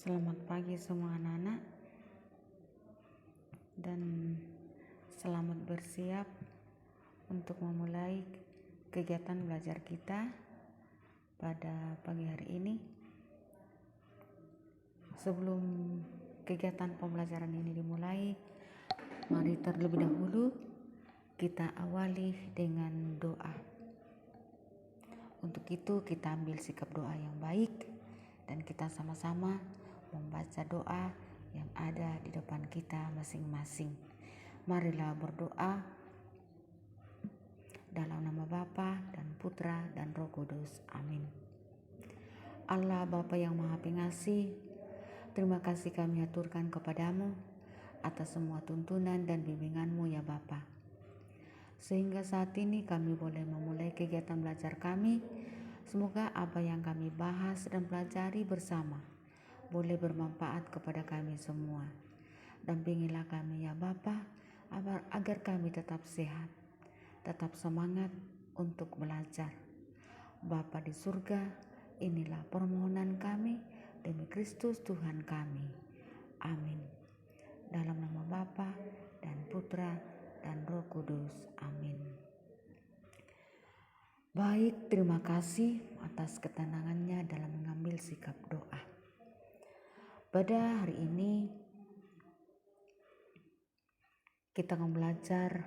Selamat pagi semua anak-anak dan selamat bersiap untuk memulai kegiatan belajar kita pada pagi hari ini. Sebelum kegiatan pembelajaran ini dimulai, mari terlebih dahulu kita awali dengan doa. Untuk itu kita ambil sikap doa yang baik dan kita sama-sama membaca doa yang ada di depan kita masing-masing. Marilah berdoa dalam nama Bapa dan Putra dan Roh Kudus. Amin. Allah Bapa yang Maha Pengasih, terima kasih kami aturkan kepadamu atas semua tuntunan dan bimbinganmu ya Bapa. Sehingga saat ini kami boleh memulai kegiatan belajar kami. Semoga apa yang kami bahas dan pelajari bersama boleh bermanfaat kepada kami semua. Dampingilah kami ya Bapa, agar kami tetap sehat, tetap semangat untuk belajar. Bapa di surga, inilah permohonan kami demi Kristus Tuhan kami. Amin. Dalam nama Bapa dan Putra dan Roh Kudus. Amin. Baik, terima kasih atas ketenangannya dalam mengambil sikap doa. Pada hari ini kita akan belajar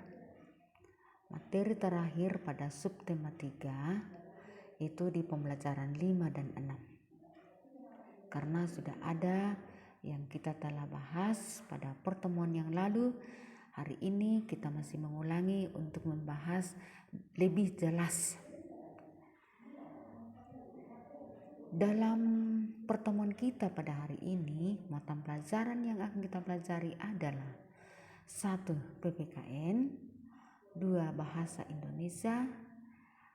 materi terakhir pada subtema 3, yaitu di pembelajaran 5 dan 6. Karena sudah ada yang kita telah bahas pada pertemuan yang lalu, hari ini kita masih mengulangi untuk membahas lebih jelas. Dalam pertemuan kita pada hari ini, mata pelajaran yang akan kita pelajari adalah 1. PPKN, 2. Bahasa Indonesia,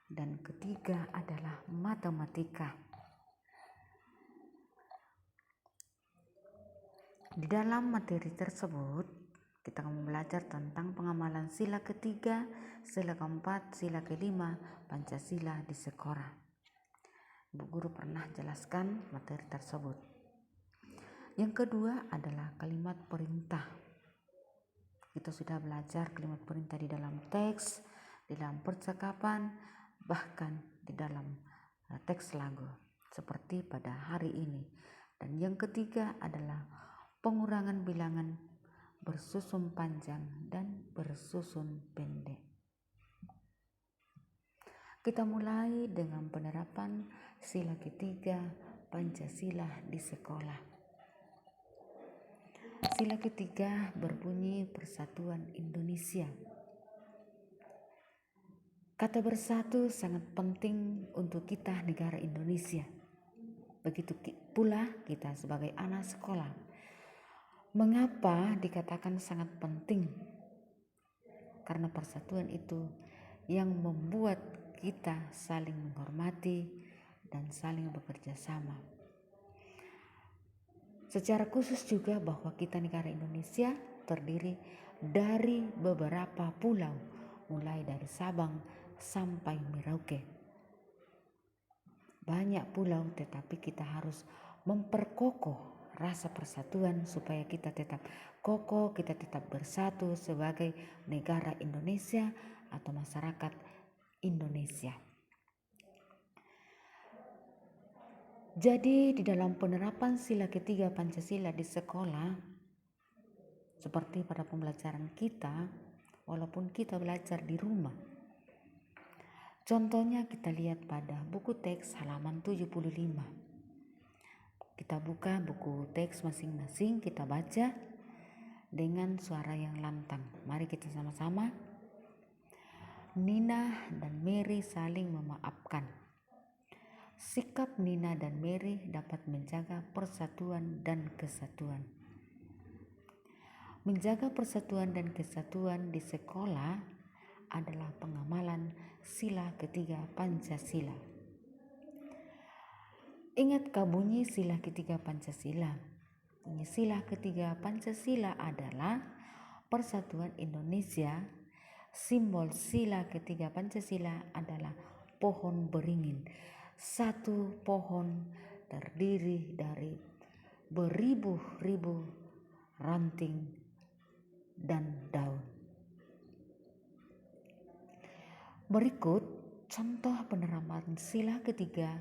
dan ketiga adalah matematika. Di dalam materi tersebut, kita akan belajar tentang pengamalan sila ketiga, sila keempat, sila kelima, Pancasila di sekolah. Bu Guru pernah jelaskan materi tersebut. Yang kedua adalah kalimat perintah. Kita sudah belajar kalimat perintah di dalam teks, di dalam percakapan, bahkan di dalam teks lagu, seperti pada hari ini. Dan yang ketiga adalah pengurangan bilangan bersusun panjang dan bersusun pendek. Kita mulai dengan penerapan sila ketiga Pancasila di sekolah. Sila ketiga berbunyi Persatuan Indonesia. Kata bersatu sangat penting untuk kita negara Indonesia. Begitu pula kita sebagai anak sekolah. Mengapa dikatakan sangat penting? Karena persatuan itu yang membuat kita saling menghormati dan saling bekerja sama. Secara khusus juga bahwa kita negara Indonesia terdiri dari beberapa pulau, mulai dari Sabang sampai Merauke. Banyak pulau, tetapi kita harus memperkokoh rasa persatuan supaya kita tetap kokoh, kita tetap bersatu sebagai negara Indonesia atau masyarakat Indonesia. Jadi di dalam penerapan sila ketiga Pancasila di sekolah, seperti pada pembelajaran kita, walaupun kita belajar di rumah. Contohnya kita lihat pada buku teks halaman 75. Kita buka buku teks masing-masing, kita baca dengan suara yang lantang. Mari kita sama-sama. Nina dan Mary saling memaafkan. Sikap Nina dan Mary dapat menjaga persatuan dan kesatuan. Menjaga persatuan dan kesatuan di sekolah adalah pengamalan sila ketiga Pancasila. Ingatkah bunyi sila ketiga Pancasila? Sila ketiga Pancasila adalah Persatuan Indonesia. Simbol sila ketiga Pancasila adalah pohon beringin. Satu pohon terdiri dari beribu-ribu ranting dan daun. Berikut contoh penerapan sila ketiga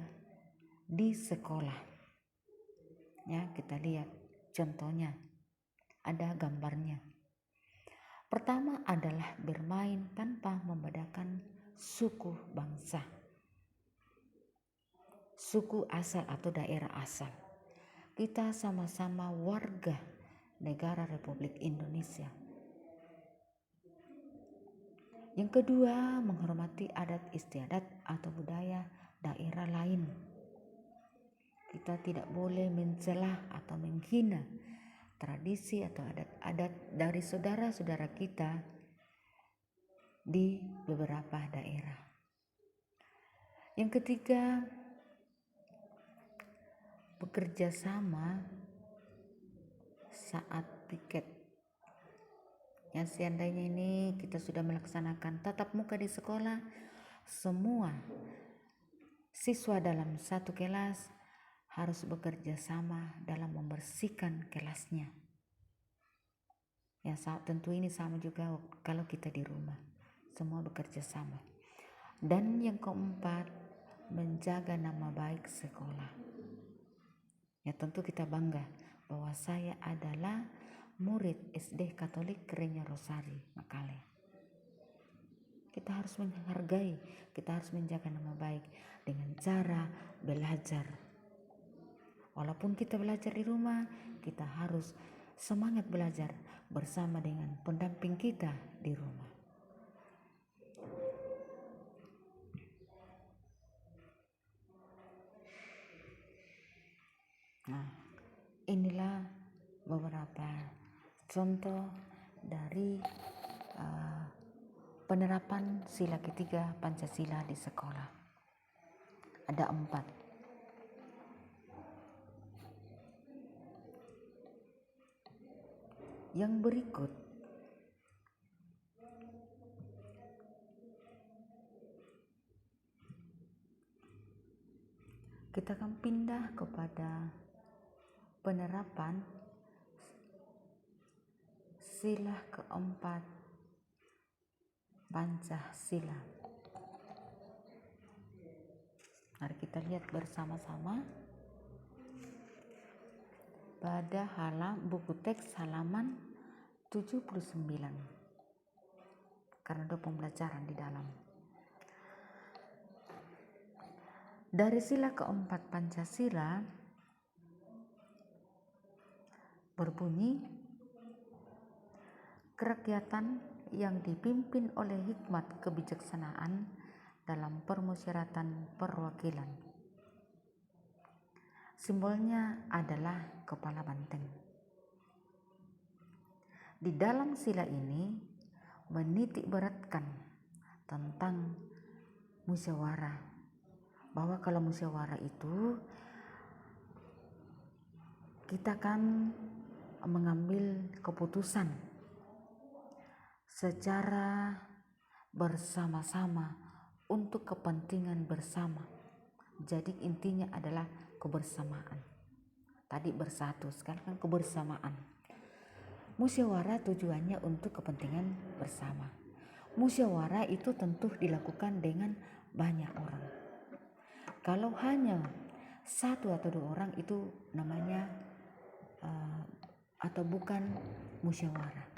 di sekolah. Ya, kita lihat contohnya. Ada gambarnya. Pertama adalah bermain tanpa membedakan suku bangsa, suku asal atau daerah asal. Kita sama-sama warga negara Republik Indonesia. Yang kedua, menghormati adat istiadat atau budaya daerah lain. Kita tidak boleh mencela atau menghina tradisi atau adat-adat dari saudara-saudara kita di beberapa daerah. Yang ketiga, bekerja sama saat piket. Ya, seandainya ini kita sudah melaksanakan tatap muka di sekolah, semua siswa dalam satu kelas harus bekerja sama dalam membersihkan kelasnya. Ya, tentu ini sama juga kalau kita di rumah, semua bekerja sama. Dan yang keempat, menjaga nama baik sekolah. Ya, tentu kita bangga bahwa saya adalah murid SD Katolik Kerenya Rosari Makale. Kita harus menghargai, kita harus menjaga nama baik dengan cara belajar. Walaupun kita belajar di rumah, kita harus semangat belajar bersama dengan pendamping kita di rumah. Nah, inilah beberapa contoh dari penerapan sila ketiga Pancasila di sekolah. Ada 4. Yang berikut, kita akan pindah kepada penerapan sila keempat Pancasila. Mari kita lihat bersama-sama pada buku teks halaman 79. Karena ada pembelajaran di dalam. Dari sila keempat Pancasila berbunyi, kerakyatan yang dipimpin oleh hikmat kebijaksanaan dalam permusyawaratan perwakilan. Simbolnya adalah kepala banteng. Di dalam sila ini menitik beratkan tentang musyawarah, bahwa kalau musyawarah itu kita akan mengambil keputusan secara bersama-sama untuk kepentingan bersama. Jadi intinya adalah kebersamaan. Tadi bersatu, sekarang kan kebersamaan. Musyawarah tujuannya untuk kepentingan bersama. Musyawarah itu tentu dilakukan dengan banyak orang. Kalau hanya 1 atau 2 orang itu namanya atau bukan musyawarah.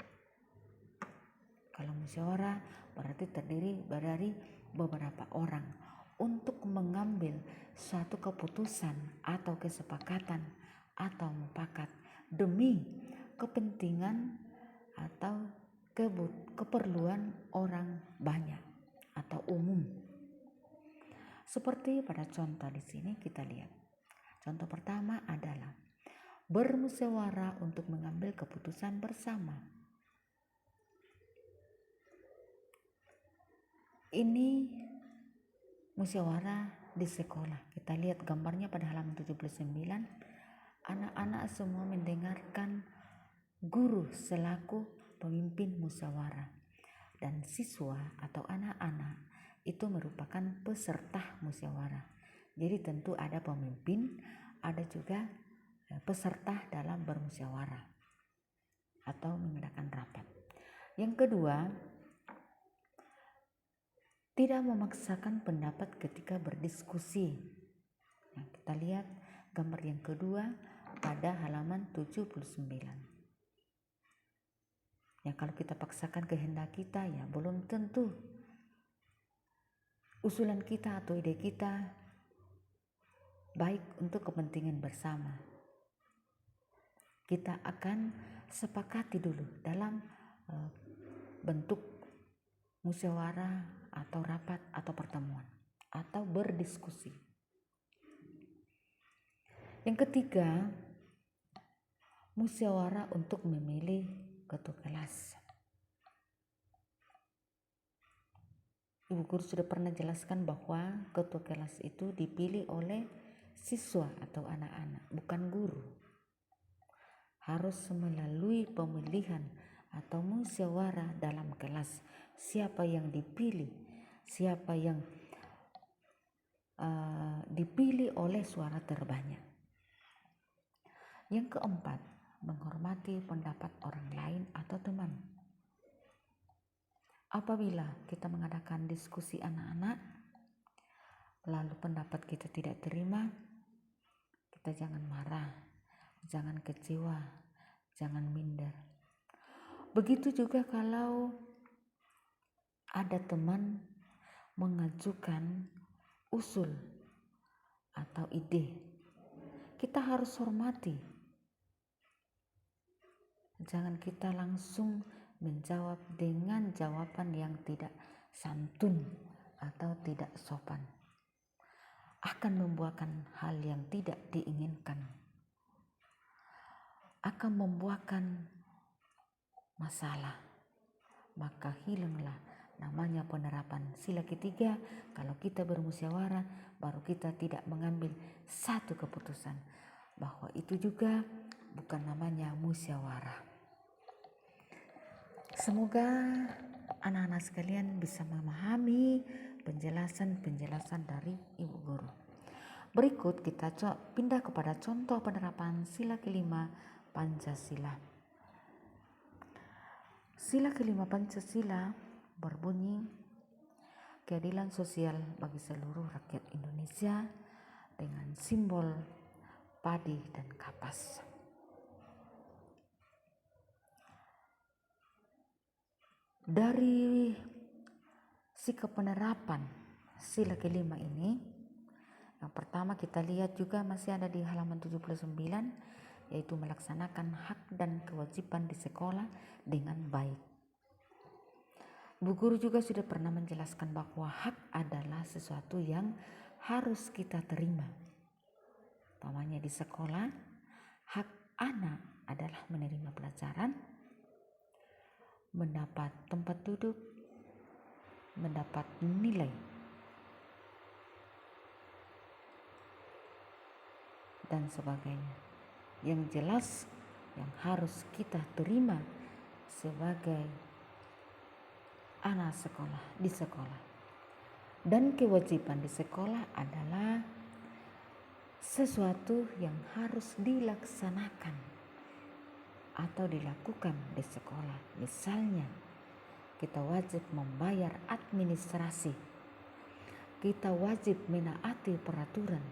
Kalau musyawarah berarti terdiri dari beberapa orang untuk mengambil suatu keputusan atau kesepakatan atau mufakat demi kepentingan atau keperluan orang banyak atau umum. Seperti pada contoh di sini kita lihat. Contoh pertama adalah bermusyawarah untuk mengambil keputusan bersama. Ini musyawarah di sekolah. Kita lihat gambarnya pada halaman 79. Anak-anak semua mendengarkan guru selaku pemimpin musyawarah. Dan siswa atau anak-anak itu merupakan peserta musyawarah. Jadi tentu ada pemimpin, ada juga peserta dalam bermusyawarah atau mengadakan rapat. Yang kedua, tidak memaksakan pendapat ketika berdiskusi. Nah, kita lihat gambar yang kedua pada halaman 79. Ya, kalau kita paksakan kehendak kita, ya belum tentu usulan kita atau ide kita baik untuk kepentingan bersama. Kita akan sepakati dulu dalam bentuk musyawarah atau rapat atau pertemuan atau berdiskusi. Yang ketiga, musyawarah untuk memilih ketua kelas. Ibu guru sudah pernah jelaskan bahwa ketua kelas itu dipilih oleh siswa atau anak-anak, bukan guru. Harus melalui pemilihan atau musyawarah dalam kelas. Siapa yang dipilih, siapa yang dipilih oleh suara terbanyak. Yang keempat, menghormati pendapat orang lain atau teman. Apabila kita mengadakan diskusi anak-anak, lalu pendapat kita tidak terima, kita jangan marah, jangan kecewa, jangan minder. Begitu juga kalau ada teman mengajukan usul atau ide, kita harus hormati. Jangan kita langsung menjawab dengan jawaban yang tidak santun atau tidak sopan. Akan membuahkan hal yang tidak diinginkan. Akan membuahkan masalah. Maka hilanglah namanya penerapan sila ketiga. Kalau kita bermusyawarah, baru kita tidak mengambil satu keputusan. Bahwa itu juga bukan namanya musyawarah. Semoga anak-anak sekalian bisa memahami penjelasan-penjelasan dari Ibu Guru. Berikut kita pindah kepada contoh penerapan sila kelima Pancasila. Sila kelima Pancasila berbunyi, keadilan sosial bagi seluruh rakyat Indonesia dengan simbol padi dan kapas. Dari sikap penerapan sila kelima ini, yang pertama kita lihat juga masih ada di halaman 79, yaitu melaksanakan hak dan kewajiban di sekolah dengan baik. Bu Guru juga sudah pernah menjelaskan bahwa hak adalah sesuatu yang harus kita terima. Umpamanya di sekolah, hak anak adalah menerima pelajaran, mendapat tempat duduk, mendapat nilai, dan sebagainya. Yang jelas yang harus kita terima sebagai anak sekolah di sekolah. Dan kewajiban di sekolah adalah sesuatu yang harus dilaksanakan atau dilakukan di sekolah. Misalnya, kita wajib membayar administrasi. Kita wajib menaati peraturan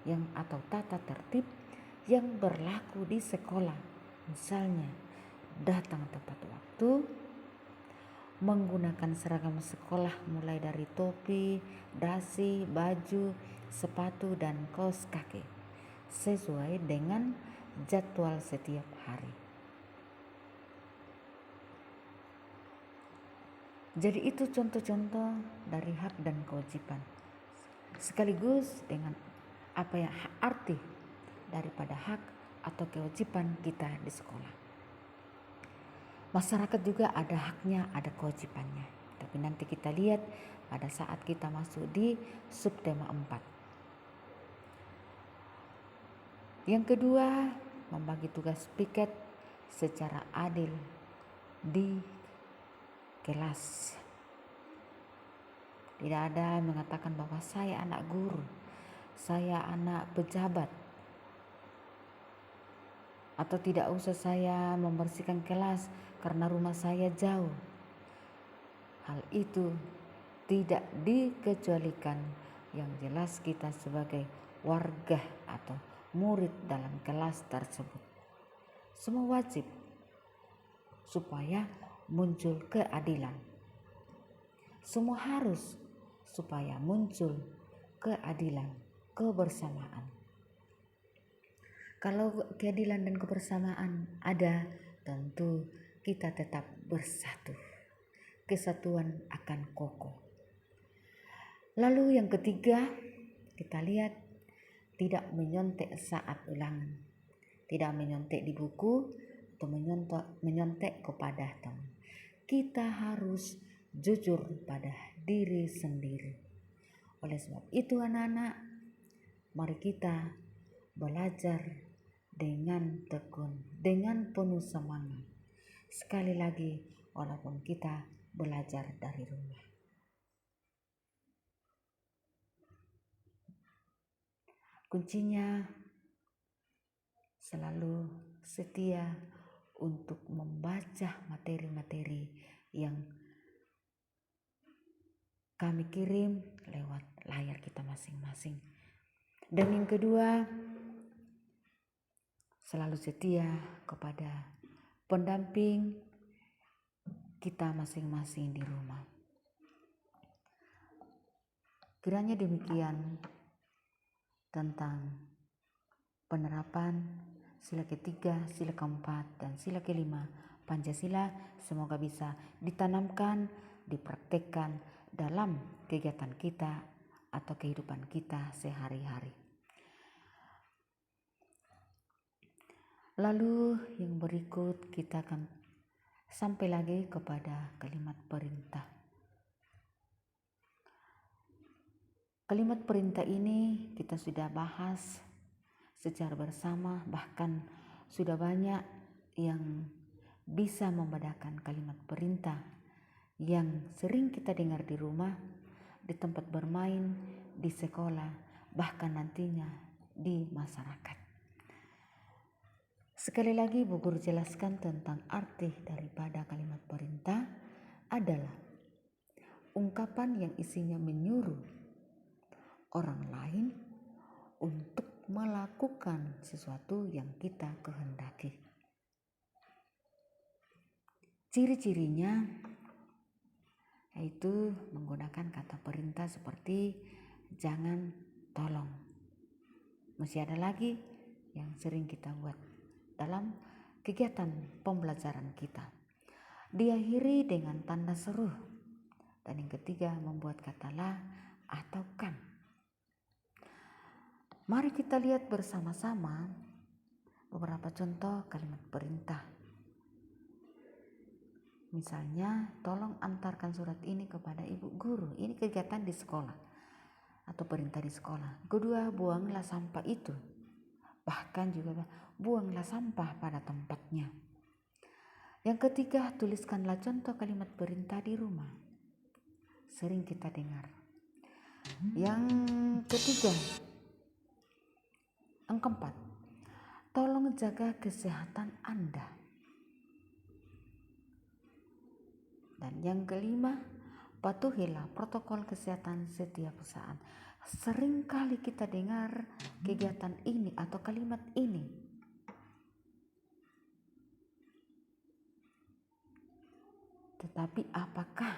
yang atau tata tertib yang berlaku di sekolah. Misalnya, datang tepat waktu, menggunakan seragam sekolah mulai dari topi, dasi, baju, sepatu, dan kaos kaki sesuai dengan jadwal setiap hari. Jadi itu contoh-contoh dari hak dan kewajiban. Sekaligus dengan apa yang arti daripada hak atau kewajiban kita di sekolah. Masyarakat juga ada haknya, ada kewajibannya. Tapi nanti kita lihat pada saat kita masuk di subtema 4. Yang kedua, membagi tugas piket secara adil di kelas. Tidak ada mengatakan bahwa saya anak guru, saya anak pejabat, Atau tidak usah saya membersihkan kelas karena rumah saya jauh. Hal itu tidak dikecualikan, yang jelas kita sebagai warga atau murid dalam kelas tersebut semua wajib supaya muncul keadilan. Semua harus supaya muncul keadilan, kebersamaan. Kalau keadilan dan kebersamaan ada, tentu kita tetap bersatu. Kesatuan akan kokoh. Lalu yang ketiga, kita lihat tidak menyontek saat ulangan. Tidak menyontek di buku atau menyontek kepada teman. Kita harus jujur pada diri sendiri. Oleh sebab itu anak-anak, mari kita belajar dengan tekun, dengan penuh semangat. Sekali lagi, walaupun kita belajar dari rumah. Kuncinya selalu setia untuk membaca materi-materi yang kami kirim lewat layar kita masing-masing. Dan yang kedua, selalu setia kepada pendamping kita masing-masing di rumah. Kiranya demikian tentang penerapan sila ketiga, sila keempat, dan sila kelima Pancasila. Semoga bisa ditanamkan, dipraktekkan dalam kegiatan kita atau kehidupan kita sehari-hari. Lalu yang berikut kita akan sampai lagi kepada kalimat perintah. Kalimat perintah ini kita sudah bahas secara bersama, bahkan sudah banyak yang bisa membedakan kalimat perintah yang sering kita dengar di rumah, di tempat bermain, di sekolah, bahkan nantinya di masyarakat. Sekali lagi Bu Guru jelaskan tentang arti daripada kalimat perintah adalah ungkapan yang isinya menyuruh orang lain untuk melakukan sesuatu yang kita kehendaki. Ciri-cirinya yaitu menggunakan kata perintah seperti jangan, tolong. Masih ada lagi yang sering kita buat dalam kegiatan pembelajaran kita. Diakhiri dengan tanda seru. Dan yang ketiga membuat kata la atau kan. Mari kita lihat bersama-sama beberapa contoh kalimat perintah. Misalnya, tolong antarkan surat ini kepada ibu guru. Ini kegiatan di sekolah atau perintah di sekolah. Kedua, buanglah sampah itu. Bahkan juga buanglah sampah pada tempatnya. Yang ketiga, tuliskanlah contoh kalimat perintah di rumah. Sering kita dengar. Yang ketiga, yang keempat, tolong jaga kesehatan Anda. Dan yang kelima, patuhilah protokol kesehatan setiap saat. Sering kali kita dengar kegiatan ini atau kalimat ini. Tetapi apakah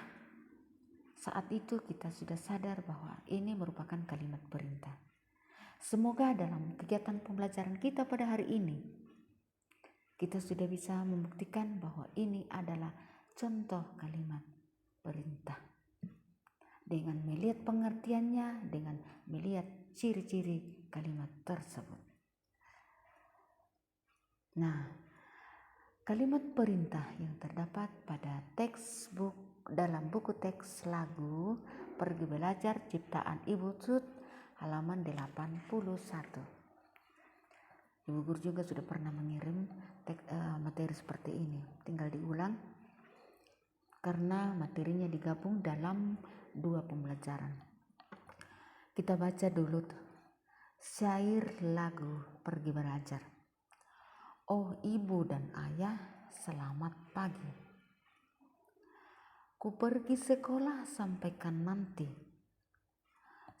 saat itu kita sudah sadar bahwa ini merupakan kalimat perintah? Semoga dalam kegiatan pembelajaran kita pada hari ini, kita sudah bisa membuktikan bahwa ini adalah contoh kalimat perintah. Dengan melihat pengertiannya, dengan melihat ciri-ciri kalimat tersebut. Nah, kalimat perintah yang terdapat pada textbook dalam buku teks lagu Pergi Belajar ciptaan Ibu Tut halaman 81. Ibu guru juga sudah pernah mengirim materi seperti ini. Tinggal diulang karena materinya digabung dalam 2 pembelajaran. Kita baca dulu syair lagu Pergi Belajar. Oh ibu dan ayah, selamat pagi. Ku pergi sekolah sampaikan nanti.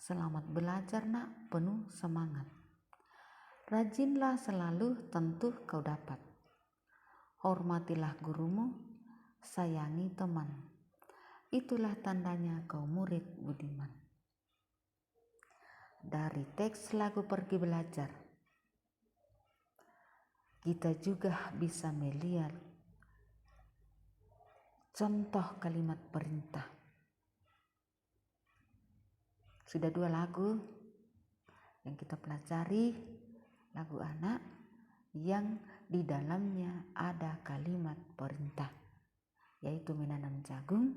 Selamat belajar nak, penuh semangat. Rajinlah selalu, tentu kau dapat. Hormatilah gurumu, sayangi teman. Itulah tandanya kau murid budiman. Dari teks lagu Pergi Belajar, kita juga bisa melihat contoh kalimat perintah. Sudah 2 lagu yang kita pelajari, lagu anak yang di dalamnya ada kalimat perintah, yaitu menanam jagung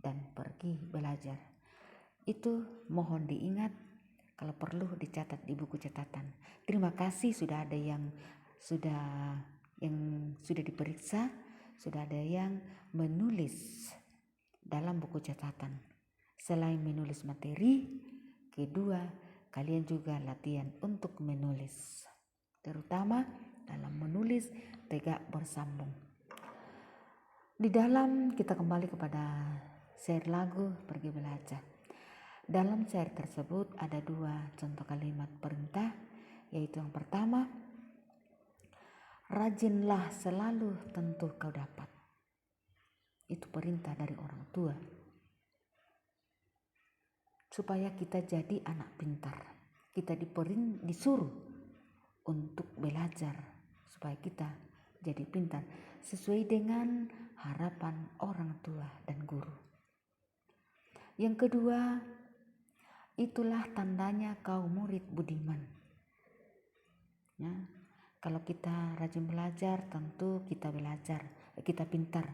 dan pergi belajar. Itu mohon diingat, kalau perlu dicatat di buku catatan. Terima kasih sudah ada yang sudah diperiksa, sudah ada yang menulis dalam buku catatan. Selain menulis materi, kedua kalian juga latihan untuk menulis, terutama dalam menulis tegak bersambung. Di dalam kita kembali kepada syair lagu Pergi Belajar. Dalam syair tersebut ada 2 contoh kalimat perintah, yaitu yang pertama, rajinlah selalu, tentu kau dapat. Itu perintah dari orang tua, supaya kita jadi anak pintar. Kita disuruh untuk belajar supaya kita jadi pintar sesuai dengan harapan orang tua dan guru. Yang kedua, itulah tandanya kau murid budiman. Ya, kalau kita rajin belajar, tentu kita pintar.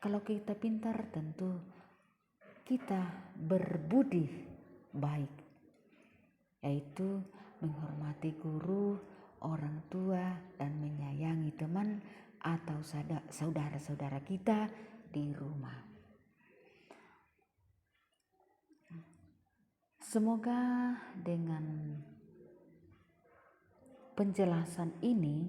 Kalau kita pintar, tentu kita berbudi baik, yaitu menghormati guru, orang tua, dan menyayangi teman atau saudara-saudara kita di rumah. Semoga dengan penjelasan ini,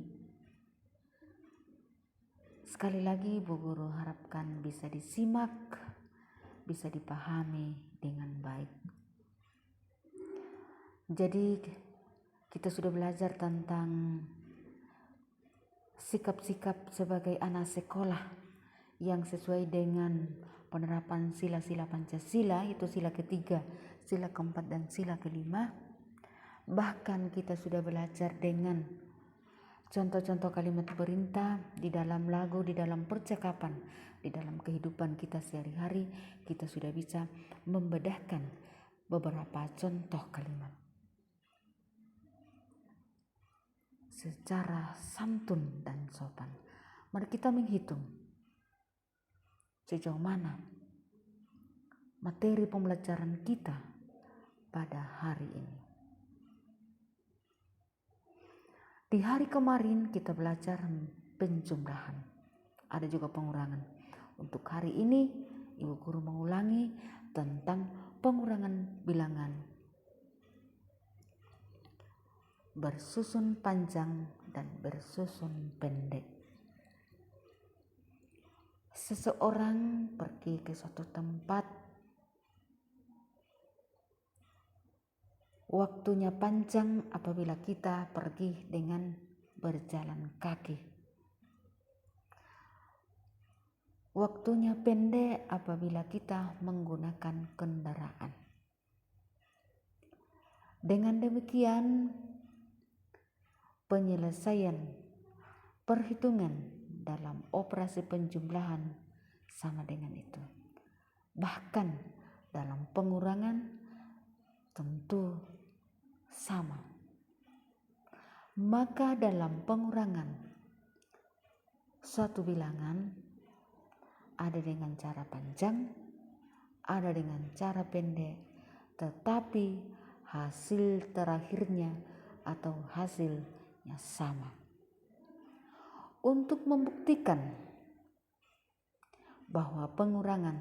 sekali lagi Bu Guru harapkan bisa disimak, bisa dipahami dengan baik. Jadi kita sudah belajar tentang sikap-sikap sebagai anak sekolah yang sesuai dengan penerapan sila-sila Pancasila, itu sila ketiga, sila keempat, dan sila kelima. Bahkan kita sudah belajar dengan contoh-contoh kalimat perintah di dalam lagu, di dalam percakapan, di dalam kehidupan kita sehari-hari. Kita sudah bisa membedahkan beberapa contoh kalimat secara santun dan sopan. Mari kita menghitung sejauh mana materi pembelajaran kita pada hari ini. Di hari kemarin kita belajar penjumlahan, ada juga pengurangan. Untuk hari ini Ibu Guru mengulangi tentang pengurangan bilangan bersusun panjang dan bersusun pendek. Seseorang pergi ke suatu tempat, waktunya panjang apabila kita pergi dengan berjalan kaki. Waktunya pendek apabila kita menggunakan kendaraan. Dengan demikian, penyelesaian perhitungan dalam operasi penjumlahan sama dengan itu. Bahkan dalam pengurangan tentu sama. Maka dalam pengurangan suatu bilangan ada dengan cara panjang, ada dengan cara pendek, tetapi hasil terakhirnya atau hasilnya sama. Untuk membuktikan bahwa pengurangan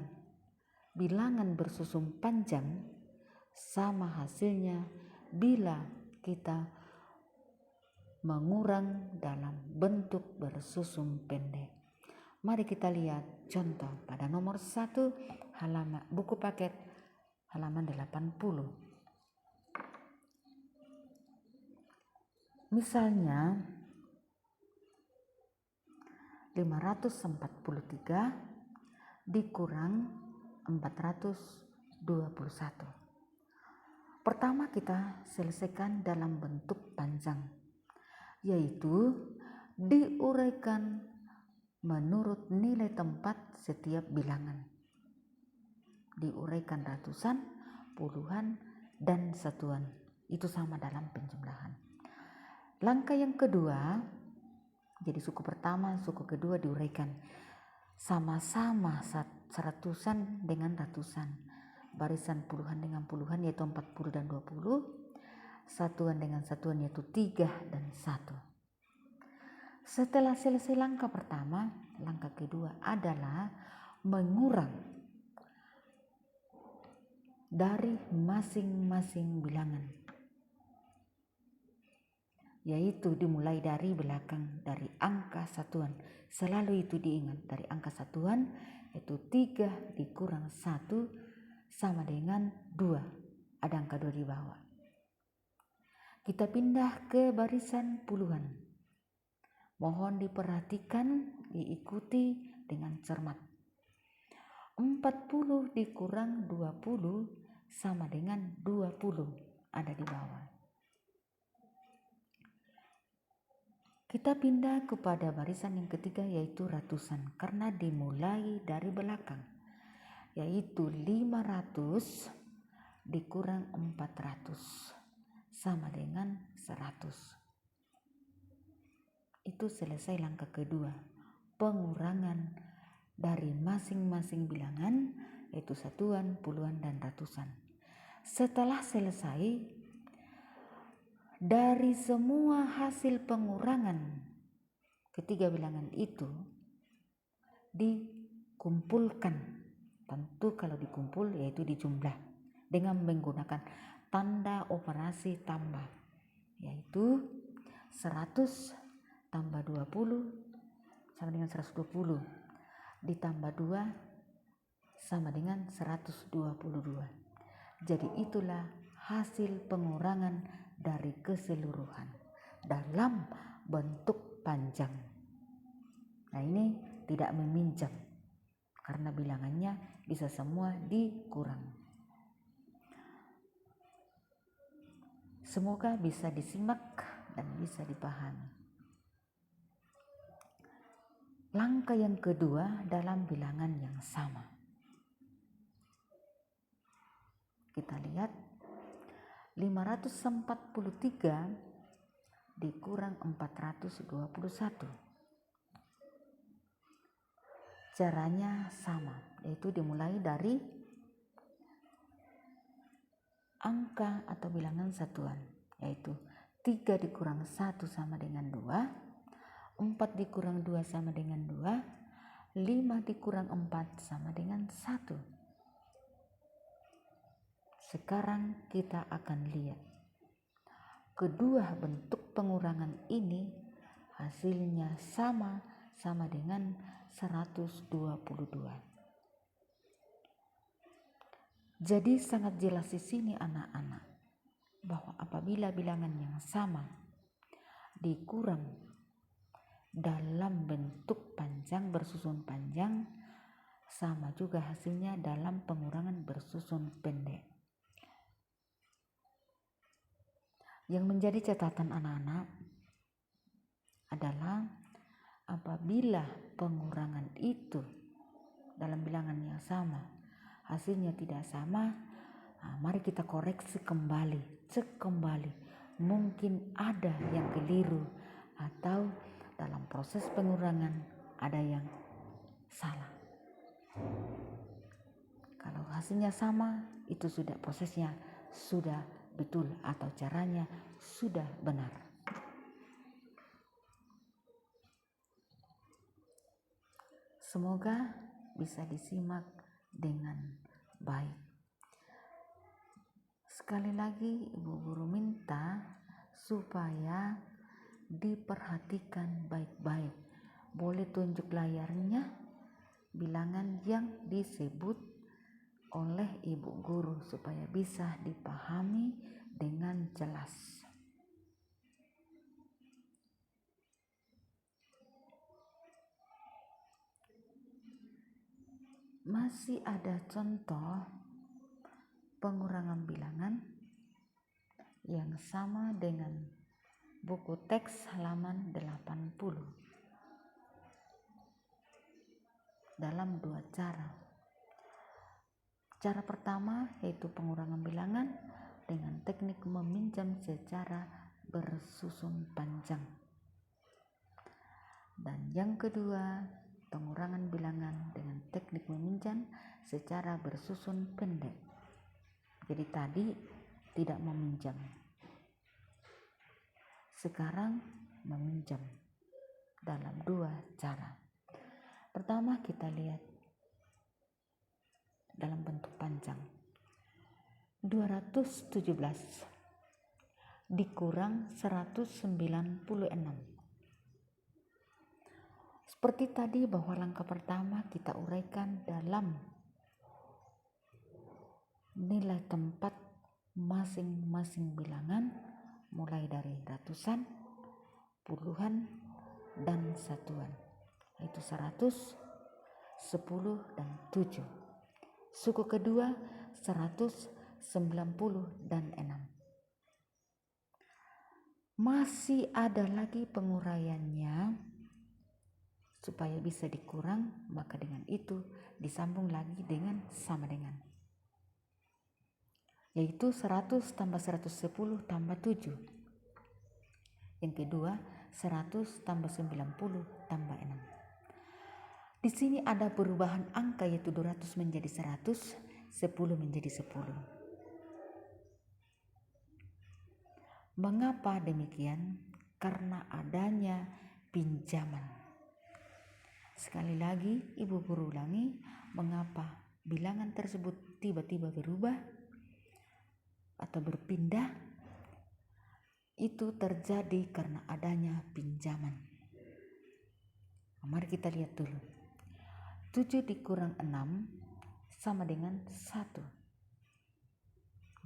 bilangan bersusun panjang sama hasilnya bila kita mengurang dalam bentuk bersusun pendek. Mari kita lihat contoh pada nomor 1 halaman buku paket halaman 80. Misalnya 543 dikurang 421. Pertama kita selesaikan dalam bentuk panjang, yaitu diuraikan menurut nilai tempat setiap bilangan. Diuraikan ratusan, puluhan, dan satuan. Itu sama dalam penjumlahan. Langkah yang kedua, jadi suku pertama, suku kedua diuraikan sama-sama seratusan dengan ratusan. Barisan puluhan dengan puluhan yaitu 40 dan 20. Satuan dengan satuan yaitu 3 dan 1. Setelah selesai langkah pertama, langkah kedua adalah mengurang dari masing-masing bilangan, yaitu dimulai dari belakang, dari angka satuan. Selalu itu diingat, dari angka satuan yaitu 3 dikurang 1 sama dengan 2. Ada angka 2 di bawah. Kita pindah ke barisan puluhan. Mohon diperhatikan, diikuti dengan cermat. 40 dikurang 20 sama dengan 20. Ada di bawah. Kita pindah kepada barisan yang ketiga yaitu ratusan karena dimulai dari belakang, yaitu 500 dikurang 400 sama dengan 100. Itu selesai langkah kedua, pengurangan dari masing-masing bilangan yaitu satuan, puluhan, dan ratusan. Setelah selesai, dari semua hasil pengurangan ketiga bilangan itu dikumpulkan. Tentu kalau dikumpul yaitu dijumlah dengan menggunakan tanda operasi tambah, yaitu 100 tambah 20 sama dengan 120 ditambah 2 sama dengan 122. Jadi itulah hasil pengurangan dari keseluruhan dalam bentuk panjang. Nah, ini tidak meminjam karena bilangannya bisa semua dikurang. Semoga bisa disimak dan bisa dipahami. Langkah yang kedua dalam bilangan yang sama. Kita lihat 543 dikurang 421. Caranya sama, yaitu dimulai dari angka atau bilangan satuan, yaitu 3 dikurang 1 sama dengan 2, 4 dikurang 2 sama dengan 2, 5 dikurang 4 sama dengan 1. Sekarang kita akan lihat kedua bentuk pengurangan ini hasilnya sama dengan 122. Jadi sangat jelas di sini anak-anak bahwa apabila bilangan yang sama dikurang dalam bentuk panjang bersusun panjang, sama juga hasilnya dalam pengurangan bersusun pendek. Yang menjadi catatan anak-anak adalah apabila pengurangan itu dalam bilangan yang sama hasilnya tidak sama, mari kita koreksi kembali, cek kembali. Mungkin ada yang keliru atau dalam proses pengurangan ada yang salah. Kalau hasilnya sama, itu sudah prosesnya sudah betul atau caranya sudah benar. Semoga bisa disimak dengan baik. Sekali lagi Ibu Guru minta supaya diperhatikan baik-baik. Boleh tunjuk layarnya bilangan yang disebut oleh ibu guru supaya bisa dipahami dengan jelas. Masih ada contoh pengurangan bilangan yang sama dengan buku teks halaman 80 dalam 2 cara. Cara pertama yaitu pengurangan bilangan dengan teknik meminjam secara bersusun panjang. Dan yang kedua, pengurangan bilangan dengan teknik meminjam secara bersusun pendek. Jadi tadi tidak meminjam, sekarang meminjam dalam 2 cara. Pertama kita lihat dalam bentuk panjang. 217 dikurang 196. Seperti tadi bahwa langkah pertama kita uraikan dalam nilai tempat masing-masing bilangan mulai dari ratusan, puluhan, dan satuan, yaitu 100, 10, dan 7. Suku kedua 100, 90, dan 6. Masih ada lagi penguraiannya supaya bisa dikurang, maka dengan itu disambung lagi dengan sama dengan, yaitu 100 tambah 110 tambah 7. Yang kedua 100 tambah 90 tambah 6. Di sini ada perubahan angka yaitu 200 menjadi 100, 10 menjadi 10. Mengapa demikian? Karena adanya pinjaman. Sekali lagi ibu guru ulangi, mengapa bilangan tersebut tiba-tiba berubah atau berpindah? Itu terjadi karena adanya pinjaman. Mari kita lihat dulu. 7 dikurang 6 sama dengan 1.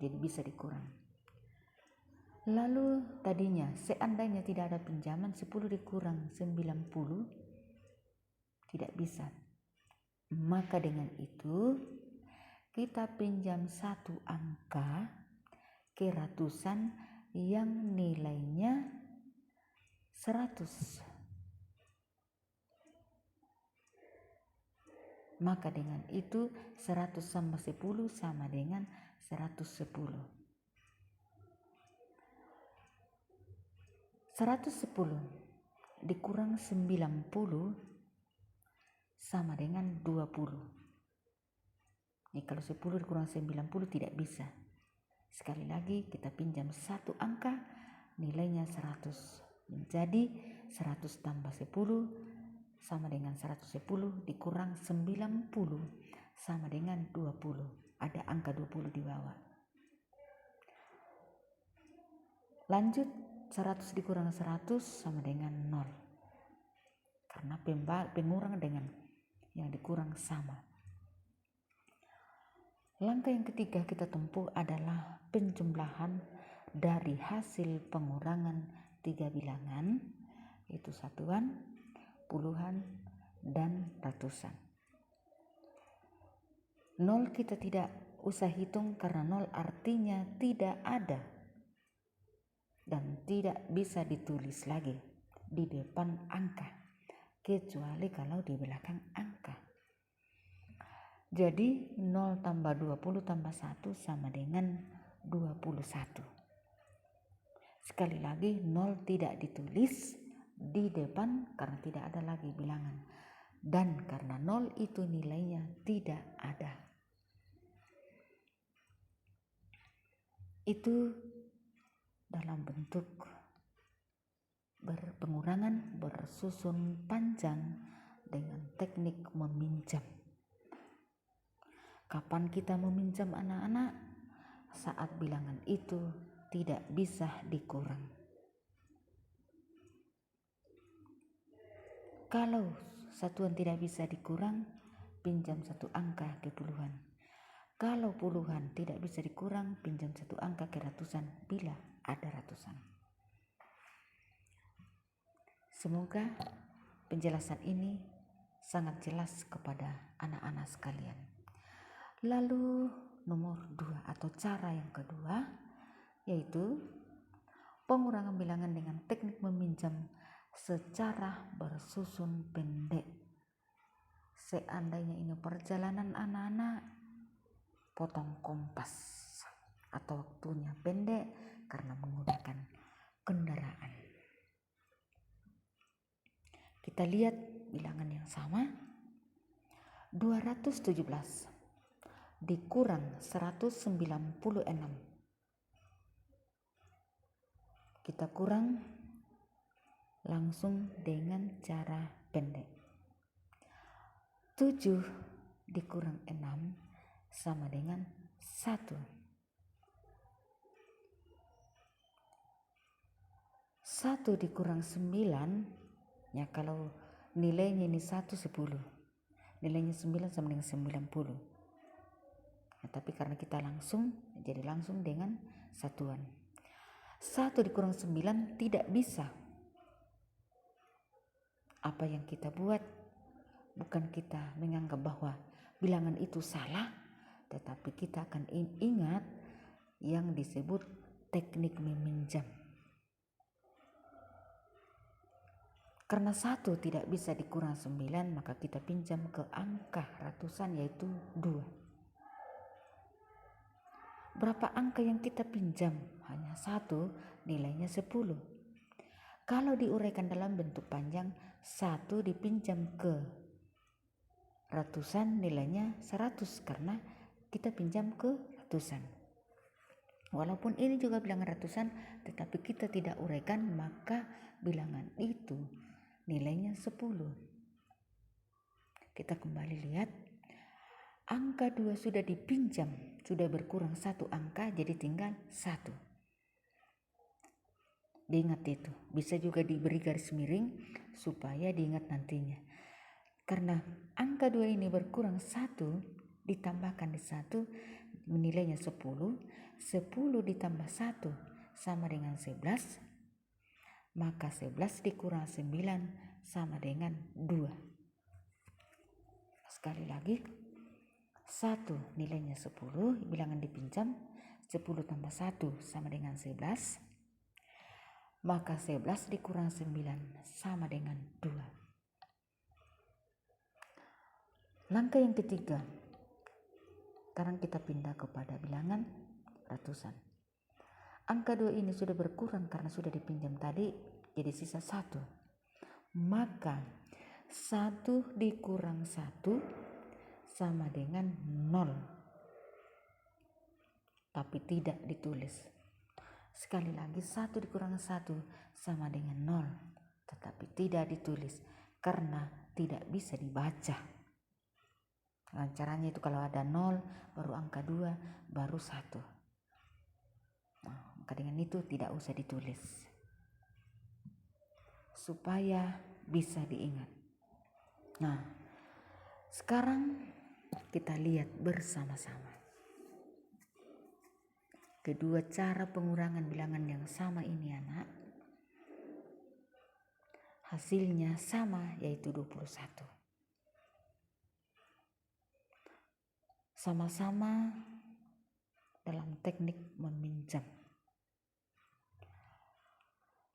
Jadi bisa dikurang. Lalu tadinya seandainya tidak ada pinjaman, 10 dikurang 90 tidak bisa. Maka dengan itu kita pinjam satu angka ke ratusan yang nilainya 100. Maka dengan itu 100 tambah 10 sama dengan 110. 110 dikurang 90 sama dengan 20. Jadi kalau 10 dikurang 90 tidak bisa. Sekali lagi kita pinjam satu angka nilainya 100. Menjadi 100 tambah 10 sama dengan 110 dikurang 90 sama dengan 20. Ada angka 20 di bawah. Lanjut 100 dikurang 100 sama dengan 0. Karena pengurang dengan yang dikurang sama. Langkah yang ketiga kita tempuh adalah penjumlahan dari hasil pengurangan 3 bilangan, yaitu satuan, puluhan, dan ratusan. 0 kita tidak usah hitung karena 0 artinya tidak ada dan tidak bisa ditulis lagi di depan angka, kecuali kalau di belakang angka. Jadi 0 tambah 20 tambah 1 sama dengan 21. Sekali lagi 0 tidak ditulis di depan karena tidak ada lagi bilangan. Dan karena 0 itu nilainya tidak ada. Itu dalam bentuk pengurangan bersusun panjang dengan teknik meminjam. Kapan kita meminjam anak-anak? Saat bilangan itu tidak bisa dikurang. Kalau satuan tidak bisa dikurang, pinjam satu angka ke puluhan. Kalau puluhan tidak bisa dikurang, pinjam satu angka ke ratusan bila ada ratusan. Semoga penjelasan ini sangat jelas kepada anak-anak sekalian. Lalu nomor 2 atau cara yang kedua yaitu pengurangan bilangan dengan teknik meminjam secara bersusun pendek. Seandainya ini perjalanan anak-anak, potong kompas atau waktunya pendek karena menggunakan kendaraan. Kita lihat bilangan yang sama. 217 dikurang 196. Kita kurang langsung dengan cara pendek. 7 dikurang 6 sama dengan 1. 1 dikurang 9, ya kalau nilainya ini 1 10. Nilainya 9 sama dengan 90. Ya, tapi karena kita langsung, jadi langsung dengan satuan. 1 dikurang 9 tidak bisa. Apa yang kita buat, bukan kita menganggap bahwa bilangan itu salah, tetapi kita akan ingat yang disebut teknik meminjam. Karena 1 tidak bisa dikurang 9, maka kita pinjam ke angka ratusan yaitu 2. Berapa angka yang kita pinjam? Hanya 1, nilainya 10. Kalau diuraikan dalam bentuk panjang, 1 dipinjam ke ratusan nilainya 100 karena kita pinjam ke ratusan. Walaupun ini juga bilangan ratusan, tetapi kita tidak uraikan, maka bilangan itu nilainya 10. Kita kembali lihat. Angka 2 sudah dipinjam, sudah berkurang 1 angka, jadi tinggal 1. Diingat itu, bisa juga diberi garis miring supaya diingat nantinya. Karena angka 2 ini berkurang 1, ditambahkan di 1, nilainya 10. 10 ditambah 1 sama dengan 11, maka 11 dikurang 9 sama dengan 2. Sekali lagi, 1 nilainya 10, bilangan dipinjam, 10 tambah 1 sama dengan 11, maka 11 dikurang 9 sama dengan 2. Langkah yang ketiga, sekarang kita pindah kepada bilangan ratusan. Angka 2 ini sudah berkurang karena sudah dipinjam tadi, jadi sisa 1. Maka 1 dikurang 1 sama dengan 0. Tapi tidak ditulis. Sekali lagi, 1 dikurang 1 sama dengan 0. Tetapi tidak ditulis karena tidak bisa dibaca. Nah, caranya itu kalau ada 0, baru angka 2, baru 1. Nah, maka dengan itu tidak usah ditulis. Supaya bisa diingat. Nah, sekarang kita lihat bersama-sama. Kedua cara pengurangan bilangan yang sama ini anak, hasilnya sama yaitu 21. Sama-sama dalam teknik meminjam.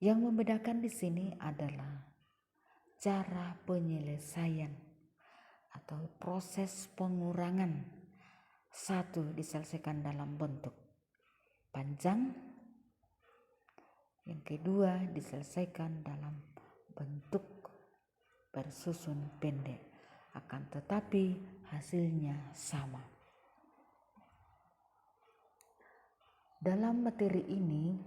Yang membedakan di sini adalah cara penyelesaian atau proses pengurangan. 1 diselesaikan dalam bentuk panjang, yang kedua diselesaikan dalam bentuk bersusun pendek, akan tetapi hasilnya sama. Dalam materi ini,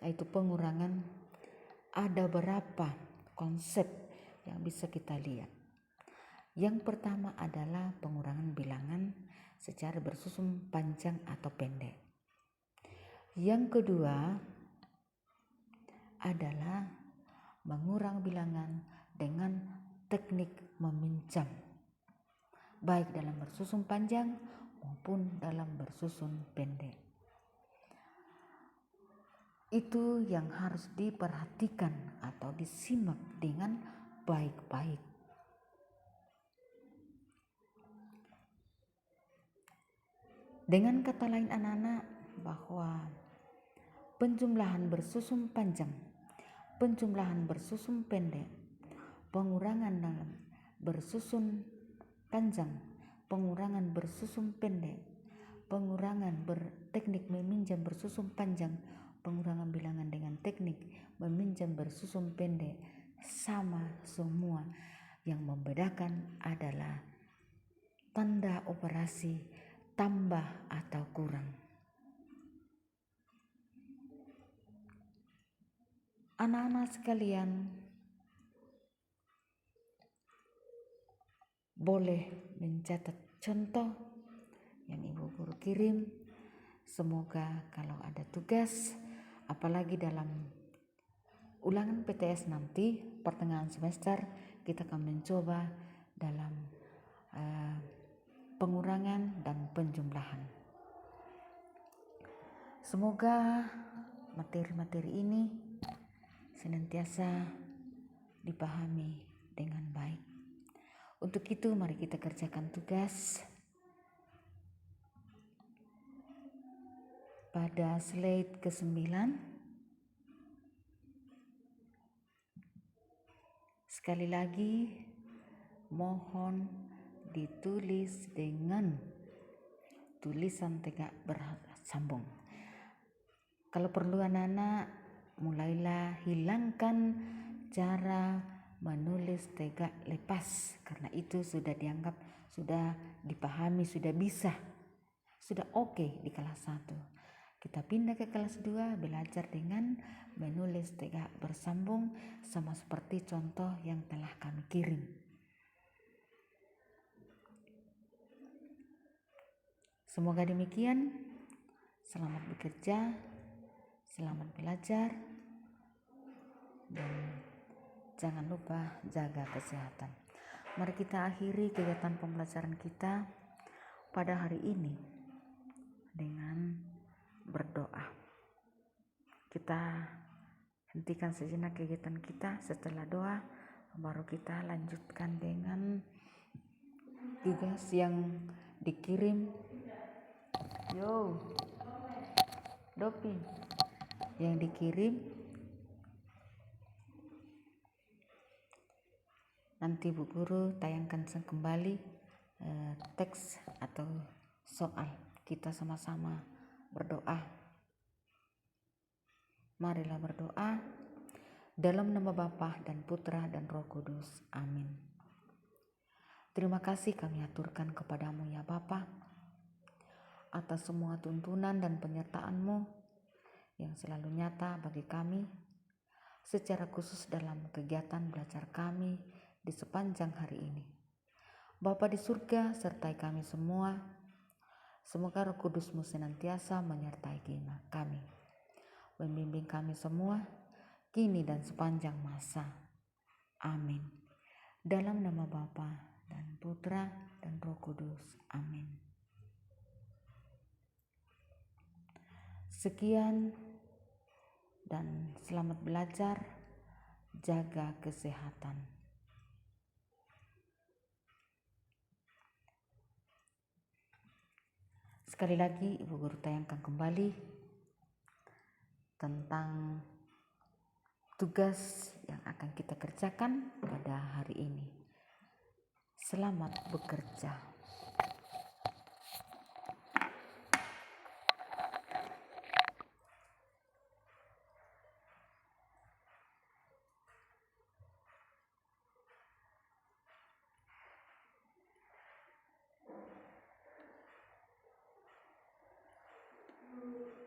yaitu pengurangan, ada beberapa konsep yang bisa kita lihat. Yang pertama adalah pengurangan bilangan secara bersusun panjang atau pendek. Yang kedua adalah mengurang bilangan dengan teknik meminjam, baik dalam bersusun panjang maupun dalam bersusun pendek. Itu yang harus diperhatikan atau disimak dengan baik-baik. Dengan kata lain anak-anak, bahwa penjumlahan bersusun panjang, penjumlahan bersusun pendek, pengurangan dalam bersusun panjang, pengurangan bersusun pendek, pengurangan berteknik meminjam bersusun panjang, pengurangan bilangan dengan teknik meminjam bersusun pendek sama semua. Yang membedakan adalah tanda operasi tambah atau kurang. Anak-anak sekalian, boleh mencatat contoh yang Ibu Guru kirim. Semoga kalau ada tugas, apalagi dalam ulangan PTS nanti pertengahan semester, kita akan mencoba dalam pengurangan dan penjumlahan. Semoga materi-materi ini senantiasa dipahami dengan baik. Untuk itu mari kita kerjakan tugas. Pada slide ke-9, sekali lagi mohon ditulis dengan tulisan tegak bersambung. Kalau perlu anak-anak, mulailah hilangkan cara menulis tegak lepas, karena itu sudah dianggap sudah dipahami, sudah bisa, sudah oke di kelas 1. Kita pindah ke kelas 2, belajar dengan menulis tegak bersambung sama seperti contoh yang telah kami kirim. Semoga demikian. Selamat bekerja, selamat belajar, dan jangan lupa jaga kesehatan. Mari kita akhiri kegiatan pembelajaran kita pada hari ini dengan berdoa. Kita hentikan sejenak kegiatan kita. Setelah doa baru kita lanjutkan dengan tugas yang dikirim. Dopi yang dikirim. Nanti Bu Guru tayangkan kembali teks atau soal. Kita sama-sama berdoa. Marilah berdoa dalam nama Bapa dan Putra dan Roh Kudus. Amin. Terima kasih kami aturkan kepadamu ya Bapa, atas semua tuntunan dan penyertaan-Mu yang selalu nyata bagi kami, secara khusus dalam kegiatan belajar kami di sepanjang hari ini. Bapa di surga, sertai kami semua. Semoga Roh Kudus-Mu senantiasa menyertai kami, membimbing kami semua, kini dan sepanjang masa. Amin. Dalam nama Bapa dan Putra dan Roh Kudus. Amin. Sekian dan selamat belajar, jaga kesehatan. Sekali lagi Ibu Guru tayangkan kembali tentang tugas yang akan kita kerjakan pada hari ini. Selamat bekerja.